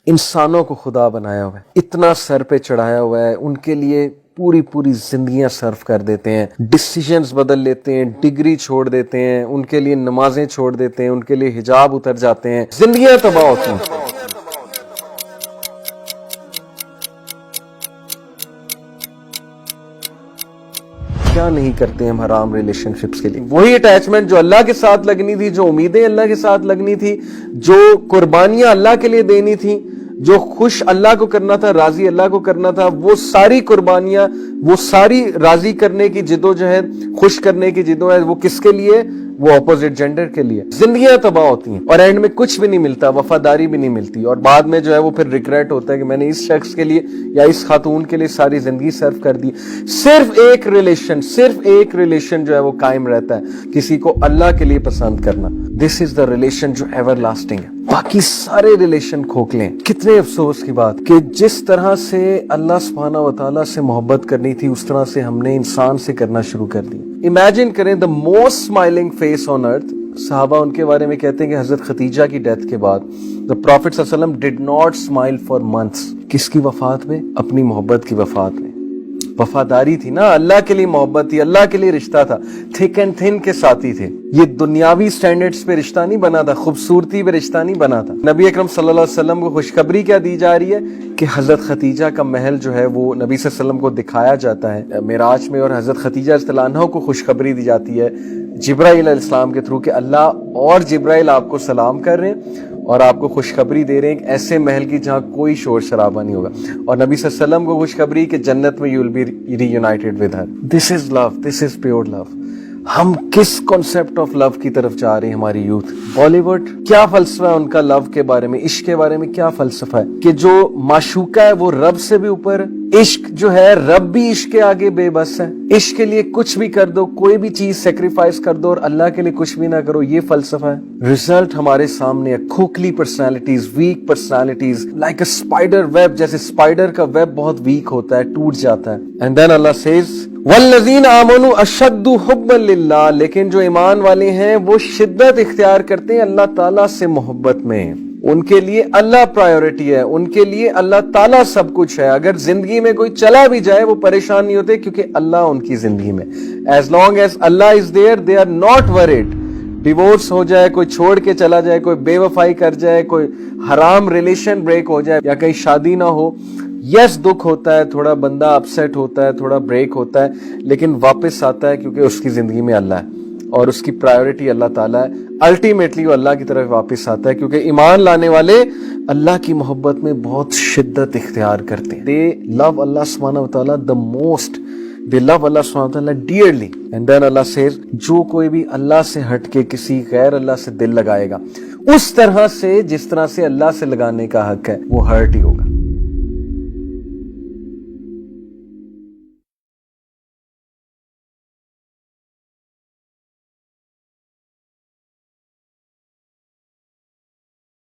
انسانوں کو خدا بنایا ہوا ہے، اتنا سر پہ چڑھایا ہوا ہے، ان کے لیے پوری پوری زندگیاں صرف کر دیتے ہیں، ڈیسیجنز بدل لیتے ہیں، ڈگری چھوڑ دیتے ہیں، ان کے لیے نمازیں چھوڑ دیتے ہیں، ان کے لیے حجاب اتر جاتے ہیں، زندگیاں تباہ ہوتی ہیں۔ کیا نہیں کرتے ہم حرام ریلیشن شپس کے لیے؟ وہی اٹیچمنٹ جو اللہ کے ساتھ لگنی تھی، جو امیدیں اللہ کے ساتھ لگنی تھی، جو قربانیاں اللہ کے لیے دینی تھی، جو خوش اللہ کو کرنا تھا، راضی اللہ کو کرنا تھا، وہ ساری قربانیاں، وہ ساری راضی کرنے کی جدوجہد، خوش کرنے کی جدوجہد، وہ کس کے لیے؟ وہ اپوزٹ جینڈر کے لیے۔ زندگیاں تباہ ہوتی ہیں اور اینڈ میں کچھ بھی نہیں ملتا، وفاداری بھی نہیں ملتی، اور بعد میں جو ہے وہ پھر ریگریٹ ہوتا ہے کہ میں نے اس شخص کے لیے یا اس خاتون کے لیے ساری زندگی صرف کر دی۔ صرف ایک ریلیشن جو ہے وہ قائم رہتا ہے، کسی کو اللہ کے لیے پسند کرنا۔ دس از دا ریلیشن جو ایور لاسٹنگ ہے، باقی سارے ریلیشن کھوکھلے ہیں۔ کتنے افسوس کی بات کہ جس طرح سے اللہ سبحانہ و تعالیٰ سے محبت کرنی تھی، اس طرح سے ہم نے انسان سے کرنا شروع کر دی۔ امیجن کریں the most smiling face on earth، صحابہ ان کے بارے میں کہتے ہیں کہ حضرت خدیجہ کی ڈیتھ کے بعد the Prophet صلی اللہ علیہ وسلم did not smile for months۔ کس کی وفات میں؟ اپنی محبت کی وفات میں۔ وفاداری تھی نا، اللہ کے لیے محبت تھی، اللہ کے لیے رشتہ تھا، تھک اینڈ تھن کے ساتھی تھے۔ یہ دنیاوی سٹینڈرڈز پہ رشتہ نہیں بنا تھا، خوبصورتی پہ رشتہ نہیں بنا تھا۔ نبی اکرم صلی اللہ علیہ وسلم کو خوشخبری کیا دی جا رہی ہے کہ حضرت خدیجہ کا محل جو ہے وہ نبی صلی اللہ علیہ وسلم کو دکھایا جاتا ہے معراج میں، اور حضرت خدیجہ رضی اللہ عنہا کو خوشخبری دی جاتی ہے جبرائیل علیہ السلام کے تھرو کہ اللہ اور جبرائیل آپ کو سلام کر رہے ہیں اور آپ کو خوشخبری دے رہے ہیں کہ ایسے محل کی جہاں کوئی شور شرابہ نہیں ہوگا، اور نبی صلی اللہ علیہ وسلم کو خوشخبری کہ جنت میں you will be reunited with her. This is love, this is pure love. ہم کس کانسیپٹ آف لو کی طرف جا رہے ہیں؟ ہماری یوتھ بالی ووڈ کیا فلسفہ ہے ان کا لو کے بارے میں، عشق کے بارے میں کیا فلسفہ ہے کہ جو معشوقہ ہے وہ رب سے بھی اوپر، عشق جو ہے رب بھی عشق کے آگے بے بس ہے، عشق کے لیے کچھ بھی کر دو، کوئی بھی چیز سیکریفائز کر دو اور اللہ کے لیے کچھ بھی نہ کرو، یہ فلسفہ ہے۔ رزلٹ ہمارے سامنے ہے، کھوکھلی personalities, weak personalities, like a spider web, جیسے اسپائڈر کا ویب بہت ویک ہوتا ہے، ٹوٹ جاتا ہے۔ اینڈ دین اللہ سیز والذین آمنوا اشد حبا للہ، لیکن جو ایمان والے ہیں وہ شدت اختیار کرتے ہیں اللہ تعالیٰ سے محبت میں، ان کے لیے اللہ پرائیورٹی ہے، ان کے لیے اللہ تعالیٰ سب کچھ ہے۔ اگر زندگی میں کوئی چلا بھی جائے وہ پریشان نہیں ہوتے کیونکہ اللہ ان کی زندگی میں، ایز لانگ ایز اللہ is there they are not word. Divorce ہو جائے، کوئی چھوڑ کے چلا جائے، کوئی بے وفائی کر جائے، کوئی حرام ریلیشن بریک ہو جائے، یا کہیں شادی نہ ہو، یس دکھ ہوتا ہے، تھوڑا بندہ اپسیٹ ہوتا ہے، تھوڑا بریک ہوتا ہے، لیکن واپس آتا ہے کیونکہ اس کی زندگی میں اللہ ہے اور اس کی پرائیورٹی اللہ تعالیٰ ہے۔ الٹیمیٹلی وہ اللہ کی طرف واپس آتا ہے کیونکہ ایمان لانے والے اللہ کی محبت میں بہت شدت اختیار کرتے ہیں۔ دے لو اللہ سبحانہ و تعالیٰ the most، they love اللہ سبحانہ وتعالیٰ dearly۔ and then Allah says جو کوئی بھی اللہ سے ہٹ کے کسی غیر اللہ سے دل لگائے گا اس طرح سے جس طرح سے اللہ سے لگانے کا حق ہے، وہ ہرٹ ہی ہوگا۔